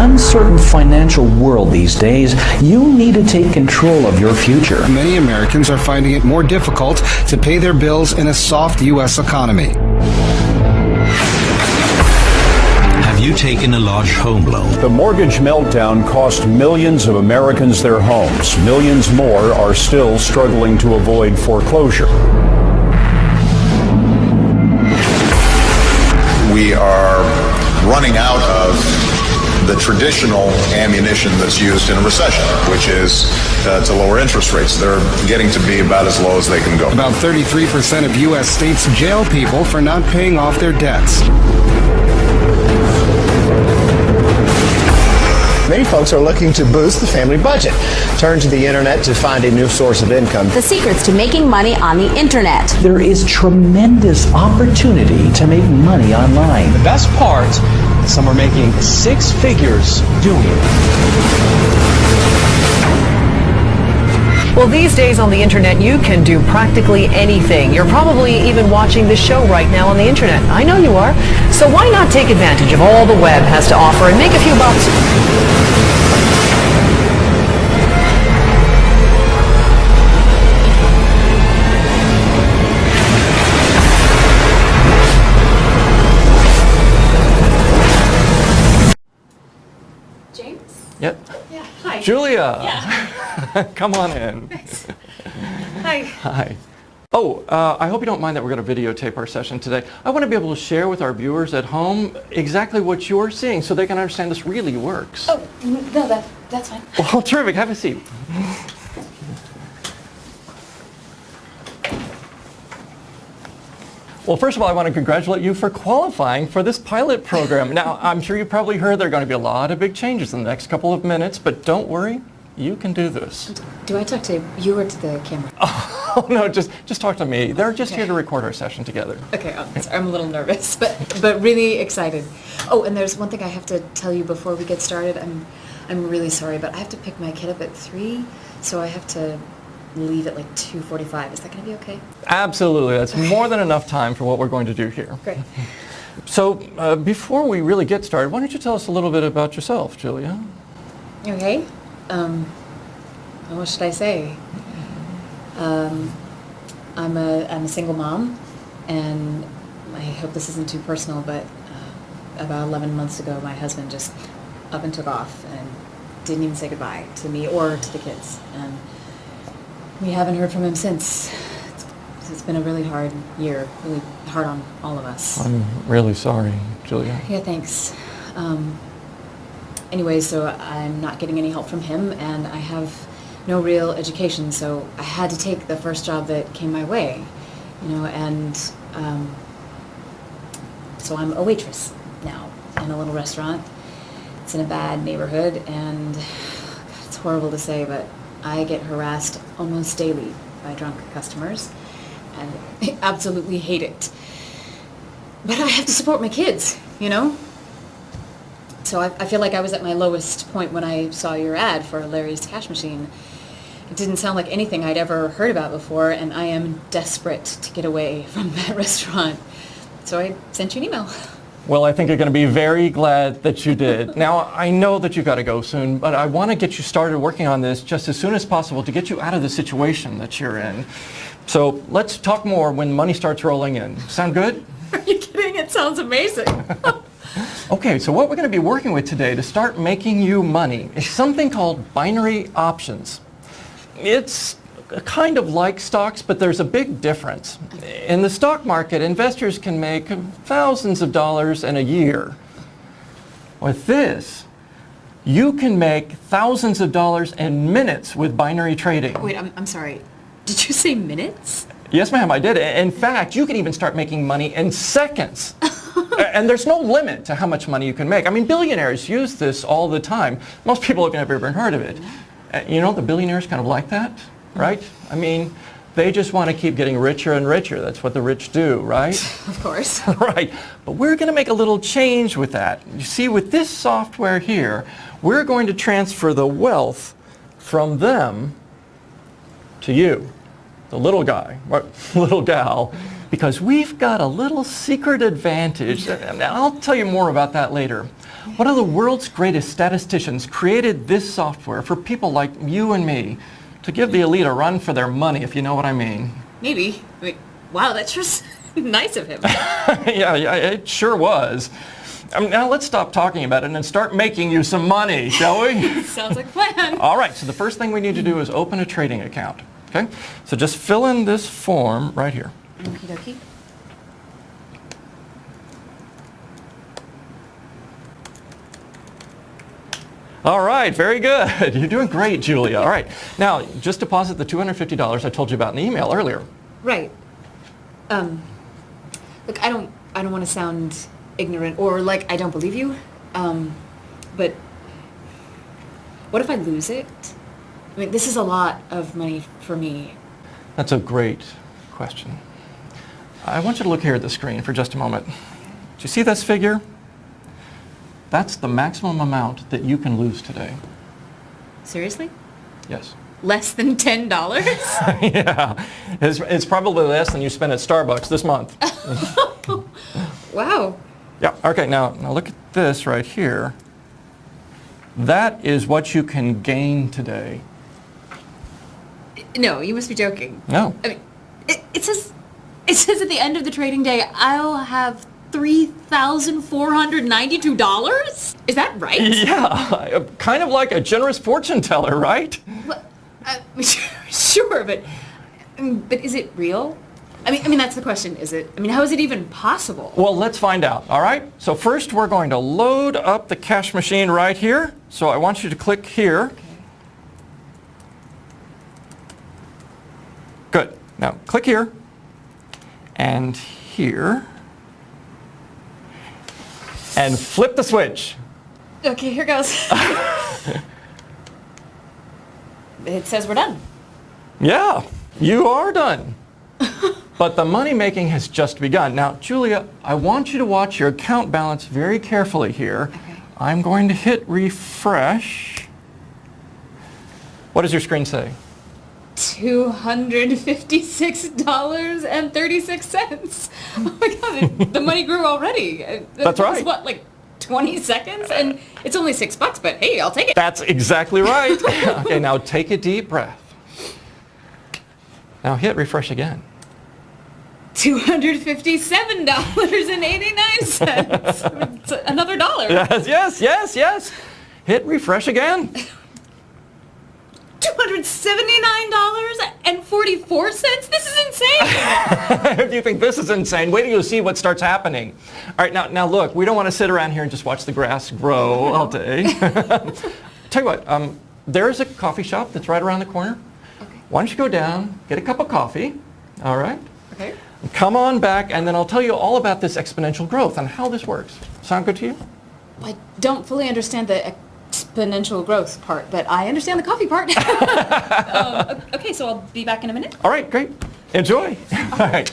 uncertain financial world these days, you need to take control of your future. Many Americans are finding it more difficult to pay their bills in a soft U.S. economy. Have you taken a large home loan? The mortgage meltdown cost millions of Americans their homes. Millions more are still struggling to avoid foreclosure. We are running out of the traditional ammunition that's used in a recession, which is to lower interest rates. They're getting to be about as low as they can go. About 33% of U.S. states jail people for not paying off their debts. Many folks are looking to boost the family budget. Turn to the internet to find a new source of income. The secrets to making money on the internet. There is tremendous opportunity to make money online. The best part, some are making 6 figures doing it. Well, these days on the internet, you can do practically anything. You're probably even watching this show right now on the internet. I know you are. So why not take advantage of all the web has to offer and make a few bucks? James? Yep. Yeah, hi. Julia! Yeah. Come on in. Thanks. Hi. Hi. Oh, I hope you don't mind that we're going to videotape our session today. I want to be able to share with our viewers at home exactly what you're seeing so they can understand this really works. Oh, no, that's fine. Well, terrific. Have a seat. Well, first of all, I want to congratulate you for qualifying for this pilot program. Now, I'm sure you probably heard there are going to be a lot of big changes in the next couple of minutes, but don't worry, you can do this. Do I talk to you or to the camera? Oh, no, just talk to me. They're just here to record our session together. Okay, I'm a little nervous, but really excited. Oh, and there's one thing I have to tell you before we get started. I'm really sorry, but I have to pick my kid up at 3, so I have to leave at like 2:45. Is that going to be okay? Absolutely. That's more than enough time for what we're going to do here. Great. So before we really get started, why don't you tell us a little bit about yourself, Julia? Okay. What should I say? I'm a single mom, and I hope this isn't too personal, but about 11 months ago, my husband just up and took off and didn't even say goodbye to me or to the kids. And we haven't heard from him since. It's been a really hard year, really hard on all of us. I'm really sorry, Julia. Yeah, thanks. Anyway, so I'm not getting any help from him, and I have no real education, so I had to take the first job that came my way, and so I'm a waitress now in a little restaurant. It's in a bad neighborhood, and God, it's horrible to say, but I get harassed almost daily by drunk customers, and I absolutely hate it. But I have to support my kids, So I feel like I was at my lowest point when I saw your ad for Larry's Cash Machine. It didn't sound like anything I'd ever heard about before, and I am desperate to get away from that restaurant. So I sent you an email. Well, I think you're going to be very glad that you did. Now, I know that you've got to go soon, but I want to get you started working on this just as soon as possible to get you out of the situation that you're in. So let's talk more when money starts rolling in. Sound good? Are you kidding? It sounds amazing. Okay, so what we're going to be working with today to start making you money is something called binary options. It's kind of like stocks, but there's a big difference. In the stock market, investors can make thousands of dollars in a year. With this, you can make thousands of dollars in minutes with binary trading. Wait, I'm sorry. Did you say minutes? Yes, ma'am, I did. In fact, you can even start making money in seconds. And there's no limit to how much money you can make. I mean, billionaires use this all the time. Most people have never even heard of it. The billionaires kind of like that, right? I mean, they just want to keep getting richer and richer. That's what the rich do, right? Of course. Right. But we're going to make a little change with that. You see, with this software here, we're going to transfer the wealth from them to you, the little guy, or little gal, because we've got a little secret advantage. And I'll tell you more about that later. One of the world's greatest statisticians created this software for people like you and me to give the elite a run for their money, if you know what I mean. Maybe. I mean, wow, that's just nice of him. Yeah, it sure was. Now let's stop talking about it and start making you some money, shall we? Sounds like a plan. All right, so the first thing we need to do is open a trading account. Okay? So just fill in this form right here. Okie dokie. All right, very good. You're doing great, Julia. All right. Now, just deposit the $250 I told you about in the email earlier. Right. Look, I don't want to sound ignorant or like I don't believe you. But what if I lose it? I mean, this is a lot of money for me. That's a great question. I want you to look here at the screen for just a moment. Do you see this figure? That's the maximum amount that you can lose today. Seriously? Yes. Less than $10? Yeah. It's probably less than you spent at Starbucks this month. Wow. Yeah. Okay, now look at this right here. That is what you can gain today. No, you must be joking. No. I mean, it says at the end of the trading day, I'll have $3,492? Is that right? Yeah, kind of like a generous fortune teller, right? Well, sure, but is it real? I mean, that's the question, is it? I mean, how is it even possible? Well, let's find out, all right? So first we're going to load up the cash machine right here. So I want you to click here. Okay. Good. Now click here and here and flip the switch. Okay, here goes. It says we're done. Yeah, you are done. But the money making has just begun. Now, Julia, I want you to watch your account balance very carefully here. Okay. I'm going to hit refresh. What does your screen say? $256.36. Oh my God, the money grew already. That's right. Was what, like 20 seconds? And it's only $6, but hey, I'll take it. That's exactly right. Okay, now take a deep breath. Now hit refresh again. $257.89. It's another dollar. Yes. Hit refresh again. $279.44? This is insane. If you think this is insane, wait till you see what starts happening. All right, now look, we don't want to sit around here and just watch the grass grow all day. Tell you what, there's a coffee shop that's right around the corner. Okay. Why don't you go down, get a cup of coffee, all right? Okay. Come on back, and then I'll tell you all about this exponential growth and how this works. Sound good to you? I don't fully understand the exponential growth part, but I understand the coffee part. Okay, so I'll be back in a minute. All right, great. Enjoy. All right.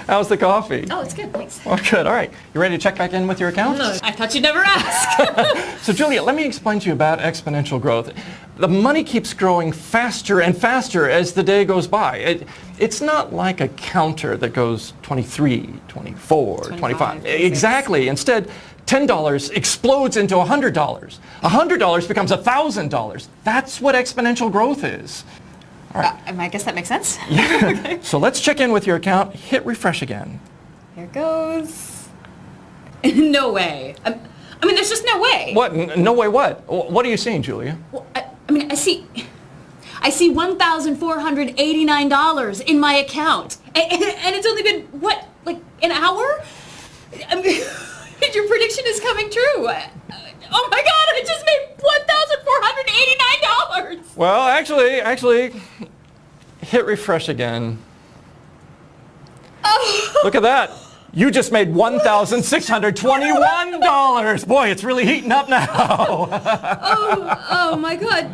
How's the coffee? Oh, it's good, thanks. Oh, good. All right. You ready to check back in with your account? No, I thought you'd never ask. So, Julia, let me explain to you about exponential growth. The money keeps growing faster and faster as the day goes by. It's not like a counter that goes 23, 24, 25. Exactly. Instead, $10 explodes into $100. $100 becomes $1,000. That's what exponential growth is. All right. I guess that makes sense. Okay. So let's check in with your account. Hit refresh again. Here goes. No way. I mean, there's just no way. What? No way what? What are you seeing, Julia? Well, I mean, I see $1,489 in my account. And it's only been, what, like an hour? I mean, your prediction is coming true. Oh my God, I just made $1,489. Well, actually, hit refresh again. Oh. Look at that. You just made $1,621. Boy, it's really heating up now. Oh my God.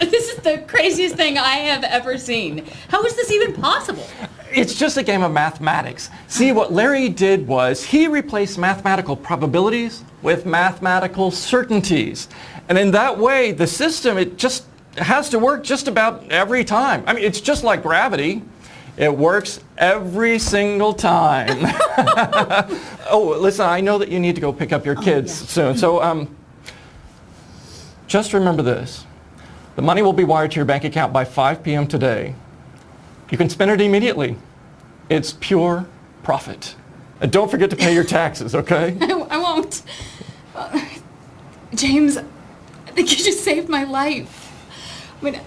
This is the craziest thing I have ever seen. How is this even possible? It's just a game of mathematics. See, what Larry did was he replaced mathematical probabilities with mathematical certainties. And in that way, the system, it just has to work just about every time. I mean, it's just like gravity. It works every single time. Oh, listen, I know that you need to go pick up your kids soon. So just remember this. The money will be wired to your bank account by 5 p.m. today. You can spend it immediately. It's pure profit. And don't forget to pay your taxes, okay? I won't. James, I think you just saved my life. I mean,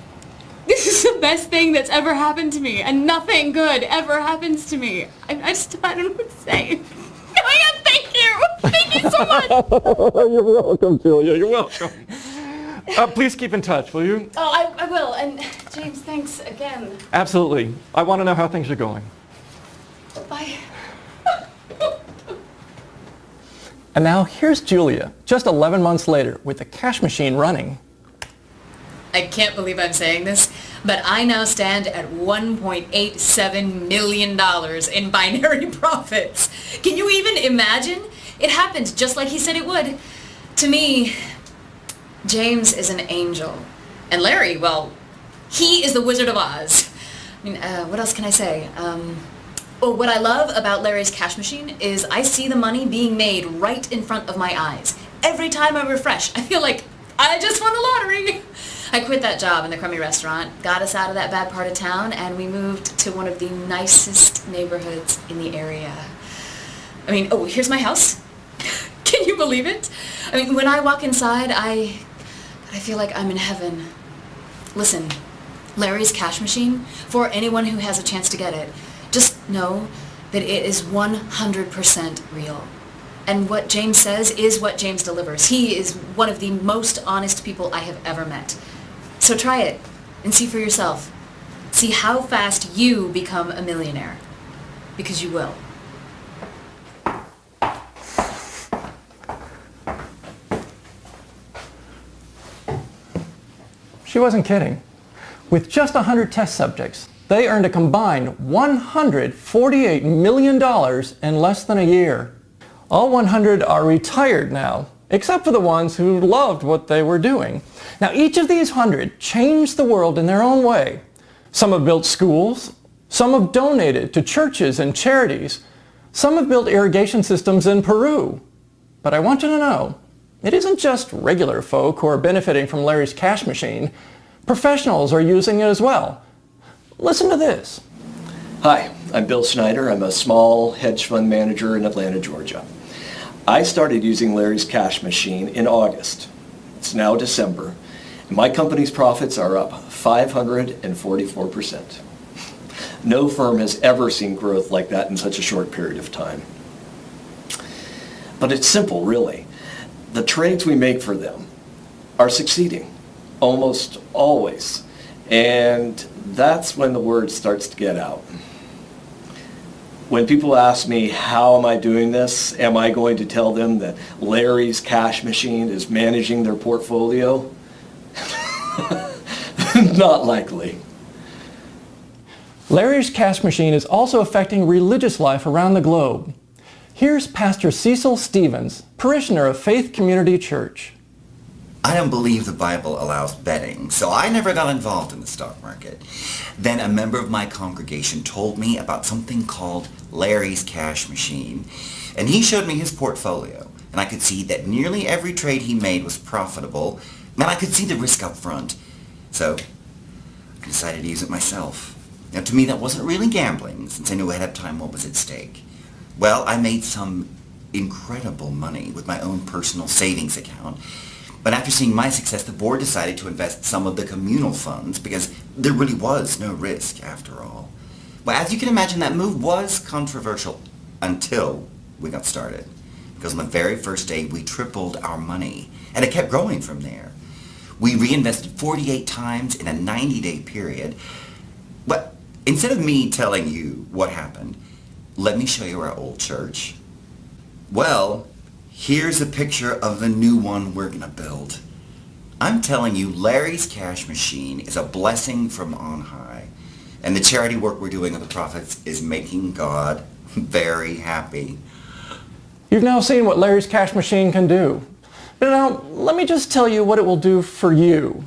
this is the best thing that's ever happened to me, and nothing good ever happens to me. I don't know what to say. Oh, thank you. Thank you so much. You're welcome, Julia. You're welcome. Please keep in touch, will you? Oh, I will. And James, thanks again. Absolutely. I want to know how things are going. Bye. And now here's Julia, just 11 months later, with the cash machine running. I can't believe I'm saying this, but I now stand at $1.87 million in binary profits. Can you even imagine? It happened just like he said it would. To me, James is an angel. And Larry, well, he is the Wizard of Oz. I mean, what else can I say? Well, what I love about Larry's cash machine is I see the money being made right in front of my eyes. Every time I refresh, I feel like I just won the lottery. I quit that job in the crummy restaurant, got us out of that bad part of town, and we moved to one of the nicest neighborhoods in the area. I mean, oh, here's my house. Can you believe it? I mean, when I walk inside, I feel like I'm in heaven. Listen, Larry's cash machine, for anyone who has a chance to get it, just know that it is 100% real. And what James says is what James delivers. He is one of the most honest people I have ever met. So try it and see for yourself. See how fast you become a millionaire. Because you will. She wasn't kidding. With just 100 test subjects, they earned a combined $148 million in less than a year. All 100 are retired now, except for the ones who loved what they were doing. Now, each of these 100 changed the world in their own way. Some have built schools, some have donated to churches and charities, some have built irrigation systems in Peru. But I want you to know, it isn't just regular folk who are benefiting from Larry's cash machine. Professionals are using it as well. Listen to this. Hi, I'm Bill Snyder. I'm a small hedge fund manager in Atlanta, Georgia. I started using Larry's cash machine in August. It's now December, and my company's profits are up 544%. No firm has ever seen growth like that in such a short period of time. But it's simple, really. The trades we make for them are succeeding, almost always. And that's when the word starts to get out. When people ask me, how am I doing this? Am I going to tell them that Larry's cash machine is managing their portfolio? Not likely. Larry's cash machine is also affecting religious life around the globe. Here's Pastor Cecil Stevens, parishioner of Faith Community Church. I don't believe the Bible allows betting, so I never got involved in the stock market. Then a member of my congregation told me about something called Larry's cash machine, and he showed me his portfolio, and I could see that nearly every trade he made was profitable, and I could see the risk up front. So I decided to use it myself. Now, to me, that wasn't really gambling, since I knew ahead of time what was at stake. Well, I made some incredible money with my own personal savings account. But after seeing my success, the board decided to invest some of the communal funds because there really was no risk after all. Well, as you can imagine, that move was controversial until we got started. Because on the very first day, we tripled our money, and it kept growing from there. We reinvested 48 times in a 90-day period. But instead of me telling you what happened, let me show you our old church. Well, here's a picture of the new one we're going to build. I'm telling you, Larry's cash machine is a blessing from on high. And the charity work we're doing with the profits is making God very happy. You've now seen what Larry's cash machine can do. But now, let me just tell you what it will do for you.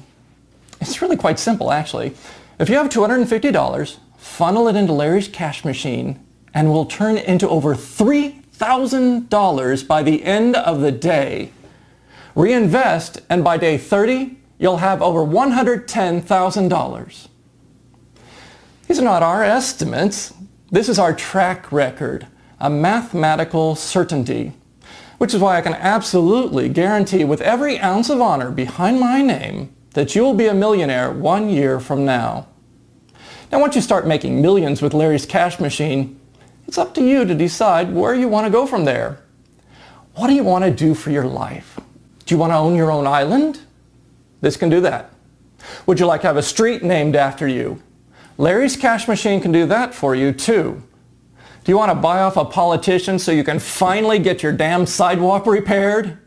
It's really quite simple, actually. If you have $250, funnel it into Larry's cash machine, and will turn into over $3,000 by the end of the day. Reinvest, and by day 30, you'll have over $110,000. These are not our estimates. This is our track record, a mathematical certainty, which is why I can absolutely guarantee with every ounce of honor behind my name that you will be a millionaire 1 year from now. Now, once you start making millions with Larry's cash machine, it's up to you to decide where you want to go from there. What do you want to do for your life? Do you want to own your own island? This can do that. Would you like to have a street named after you? Larry's cash machine can do that for you too. Do you want to buy off a politician so you can finally get your damn sidewalk repaired?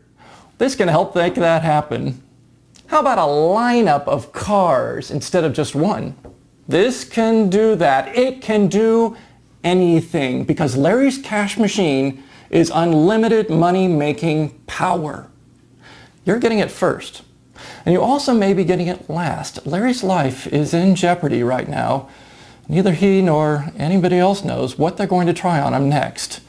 This can help make that happen. How about a lineup of cars instead of just one? This can do that. It can do anything because Larry's cash machine is unlimited money-making power. You're getting it first. And you also may be getting it last. Larry's life is in jeopardy right now. Neither he nor anybody else knows what they're going to try on him next.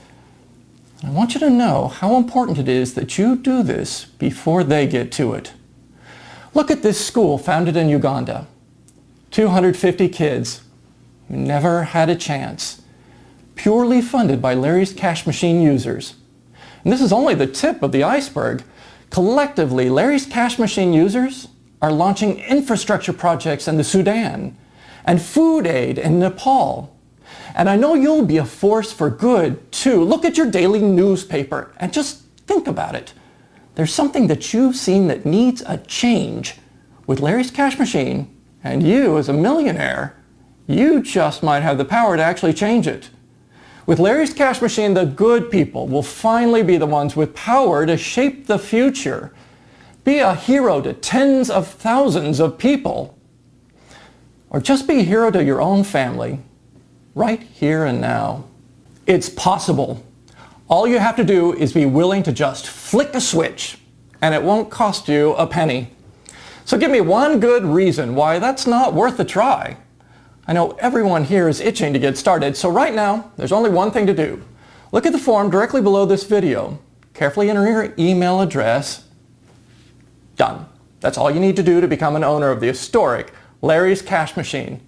And I want you to know how important it is that you do this before they get to it. Look at this school founded in Uganda. 250 kids who never had a chance. Purely funded by Larry's cash machine users. And this is only the tip of the iceberg. Collectively, Larry's cash machine users are launching infrastructure projects in the Sudan and food aid in Nepal. And I know you'll be a force for good too. Look at your daily newspaper and just think about it. There's something that you've seen that needs a change. With Larry's cash machine and you as a millionaire, you just might have the power to actually change it. With Larry's cash machine, the good people will finally be the ones with power to shape the future. Be a hero to tens of thousands of people. Or just be a hero to your own family, right here and now. It's possible. All you have to do is be willing to just flick a switch, and it won't cost you a penny. So give me one good reason why that's not worth a try. I know everyone here is itching to get started, so right now, there's only one thing to do. Look at the form directly below this video. Carefully enter your email address. Done. That's all you need to do to become an owner of the historic Larry's cash machine.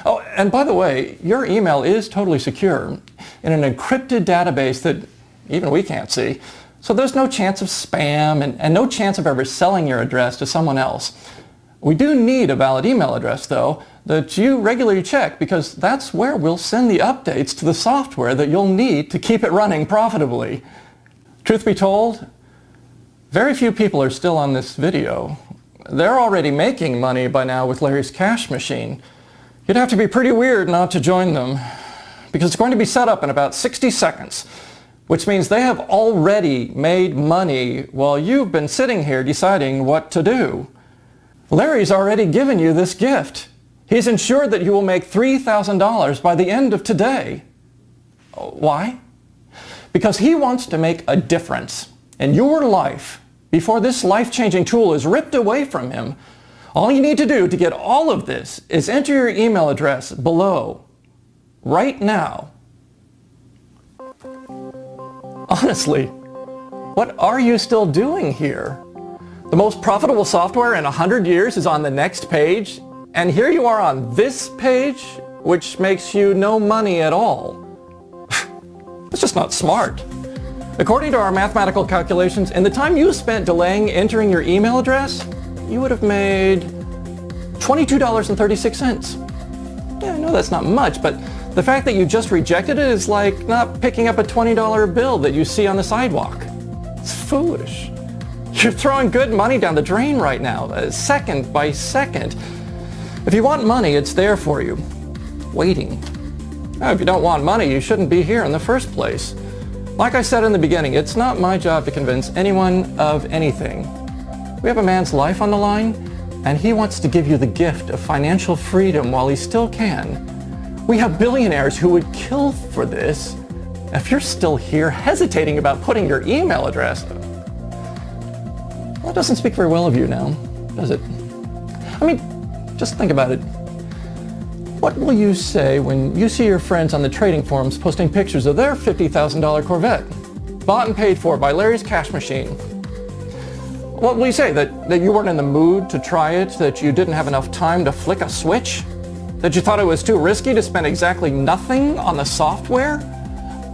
Oh, and by the way, your email is totally secure in an encrypted database that even we can't see. So there's no chance of spam and no chance of ever selling your address to someone else. We do need a valid email address, though, that you regularly check because that's where we'll send the updates to the software that you'll need to keep it running profitably. Truth be told, very few people are still on this video. They're already making money by now with Larry's cash machine. You'd have to be pretty weird not to join them because it's going to be set up in about 60 seconds, which means they have already made money while you've been sitting here deciding what to do. Larry's already given you this gift. He's ensured that you will make $3,000 by the end of today. Why? Because he wants to make a difference in your life before this life-changing tool is ripped away from him. All you need to do to get all of this is enter your email address below, right now. Honestly, what are you still doing here? The most profitable software in 100 years is on the next page, and here you are on this page, which makes you no money at all. It's just not smart. According to our mathematical calculations, in the time you spent delaying entering your email address, you would have made $22.36. Yeah, I know that's not much, but the fact that you just rejected it is like not picking up a $20 bill that you see on the sidewalk. It's foolish. You're throwing good money down the drain right now, second by second. If you want money, it's there for you, waiting. Now, if you don't want money, you shouldn't be here in the first place. Like I said in the beginning, it's not my job to convince anyone of anything. We have a man's life on the line, and he wants to give you the gift of financial freedom while he still can. We have billionaires who would kill for this. If you're still here hesitating about putting your email address, well, that doesn't speak very well of you now, does it? I mean, Just think about it. What will you say when you see your friends on the trading forums posting pictures of their $50,000 Corvette, bought and paid for by Larry's cash machine? What will you say? That you weren't in the mood to try it? That you didn't have enough time to flick a switch? That you thought it was too risky to spend exactly nothing on the software?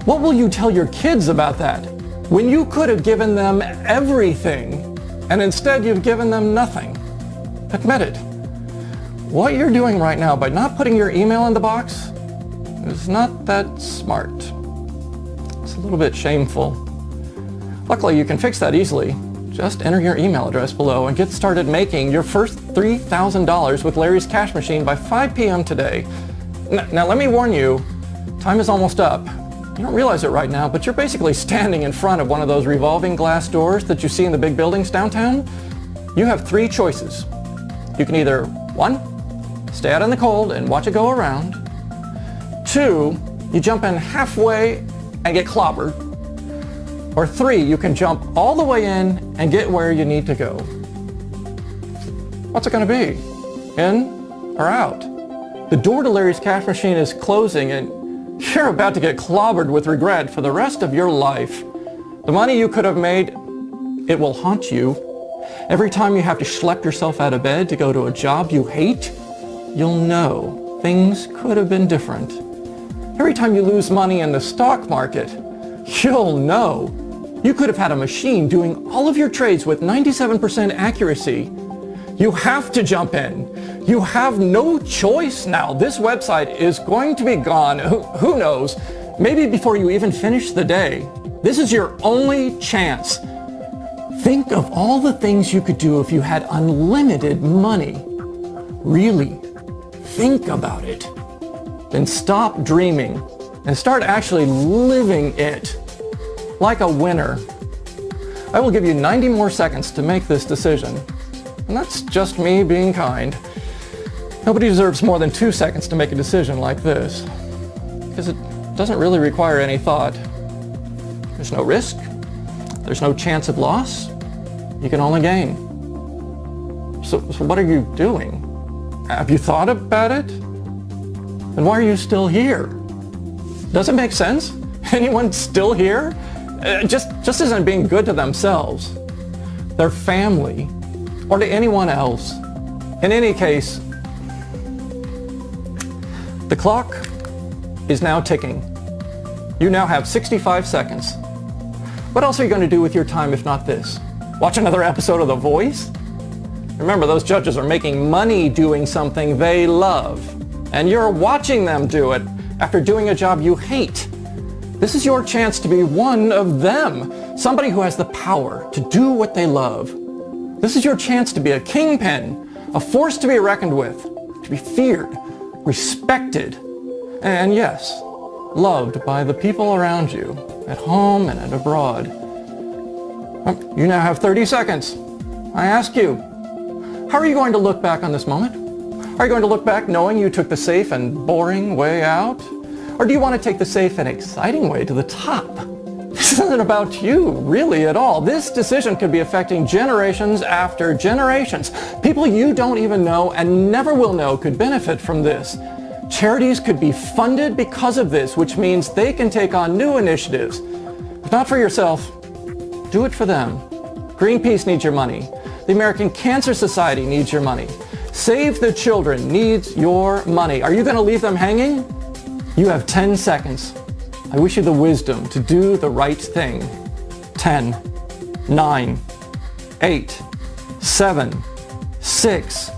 What will you tell your kids about that? When you could have given them everything, and instead you've given them nothing. Admit it. What you're doing right now by not putting your email in the box is not that smart. It's a little bit shameful. Luckily, you can fix that easily. Just enter your email address below and get started making your first $3,000 with Larry's cash machine by 5 p.m. today. Now let me warn you, time is almost up. You don't realize it right now, but you're basically standing in front of one of those revolving glass doors that you see in the big buildings downtown. You have 3 choices. You can either, 1, stay out in the cold and watch it go around. 2, you jump in halfway and get clobbered. Or 3, you can jump all the way in and get where you need to go. What's it going to be? In or out? The door to Larry's cash machine is closing and you're about to get clobbered with regret for the rest of your life. The money you could have made, it will haunt you. Every time you have to schlep yourself out of bed to go to a job you hate, you'll know things could have been different. Every time you lose money in the stock market, you'll know you could have had a machine doing all of your trades with 97% accuracy. You have to jump in. You have no choice now. This website is going to be gone. Who knows? Maybe before you even finish the day. This is your only chance. Think of all the things you could do if you had unlimited money. Really, think about it. Then stop dreaming and start actually living it. Like a winner. I will give you 90 more seconds to make this decision. And that's just me being kind. Nobody deserves more than 2 seconds to make a decision like this. Because it doesn't really require any thought. There's no risk. There's no chance of loss. You can only gain. So what are you doing? Have you thought about it? Then why are you still here? Does it make sense? Anyone still here? Just isn't being good to themselves, their family, or to anyone else. In any case, the clock is now ticking. You now have 65 seconds. What else are you going to do with your time if not this? Watch another episode of The Voice? Remember, those judges are making money doing something they love, and you're watching them do it after doing a job you hate. This is your chance to be one of them, somebody who has the power to do what they love. This is your chance to be a kingpin, a force to be reckoned with, to be feared, respected, and yes, loved by the people around you, at home and abroad. You now have 30 seconds. I ask you, how are you going to look back on this moment? Are you going to look back knowing you took the safe and boring way out? Or do you want to take the safe and exciting way to the top? This isn't about you, really, at all. This decision could be affecting generations after generations. People you don't even know and never will know could benefit from this. Charities could be funded because of this, which means they can take on new initiatives. If not for yourself, do it for them. Greenpeace needs your money. The American Cancer Society needs your money. Save the Children needs your money. Are you going to leave them hanging? You have 10 seconds. I wish you the wisdom to do the right thing. 10, 9, 8, 7, 6,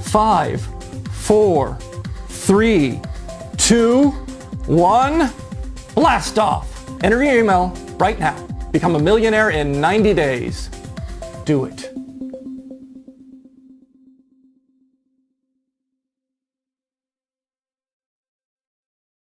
5, 4, 3, 2, 1. Blast off. Enter your email right now. Become a millionaire in 90 days. Do it.